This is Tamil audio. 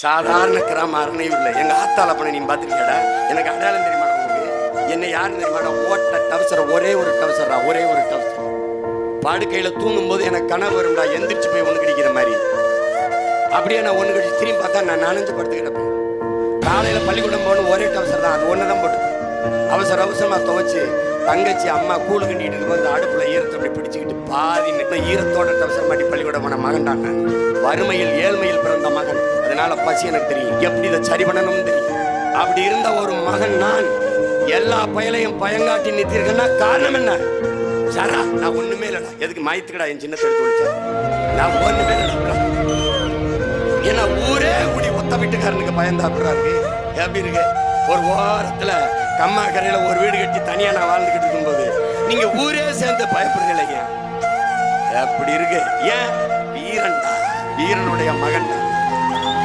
சாதாரண கிராம அரணையூர்ல எங்க ஆத்தால பண்ண நீ பாத்துருக்கியாடா? எனக்கு அடையாளம் தெரியுமாடா உங்களுக்கு? என்ன யாரு தெரியுமாடா? ஓட்ட டவுசர், ஒரே ஒரு டவுசரா, ஒரே ஒரு டவுசர். படுக்கையில தூங்கும் போது எனக்கு கனவு வரும்டா, எந்திரிச்சு போய் ஒண்ணு கடிக்கிற மாதிரி. அப்படியே நான் ஒண்ணு கடிச்சு திரும்பி பார்த்தா நான் நனைஞ்சு படுத்து கிடப்பேன். காலையில பள்ளிக்கூடம் போகணும், ஒரே டவுசர் தான், அது ஒண்ணுதான் போட்டு அவசர அவசரமா துவைச்சு தங்கச்சி அம்மா கூழு கண்டிட்டு இருக்கும்போது அடுப்புல ஈரத்தை அப்படி பிடிச்சிக்கிட்டு பாதி ஈரத்தோட டவுசர் மாட்டி பள்ளிக்கூடம் போன மகன் தான் நான். வறுமையில் ஏழ்மையில் பிறந்த மகன், அதனால பசி எனக்கு தெரியும், எப்படி இதை சரி பண்ணணும்னு தெரியும். அப்படி இருந்த ஒரு மகன் நான். எல்லா பயலையும் பயங்காட்டி நிறுத்திருக்கேன்னா காரணம் என்ன? சாரா, நான் ஒண்ணுமே இல்லடா. எதுக்கு மாயத்துக்கடா என் சின்னத்தை எடுத்து விழிச்சேன்? நான் ஒண்ணுமே இல்லடா. ஏன்னா ஊரே கூடி ஒத்த வீட்டுக்காரனுக்கு பயந்தா அப்படிதான் இருக்கு. எப்படி இருக்கு? ஒரு ஓரத்துல கம்மா கரையில ஒரு வீடு கட்டி தனியா நான் வாழ்ந்துகிட்டு இருக்கும்போது நீங்க ஊரே சேர்ந்து பயப்படுறீங்க. எப்படி இருக்கு? ஏன்? வீரன்டா, வீரனுடைய மகன்.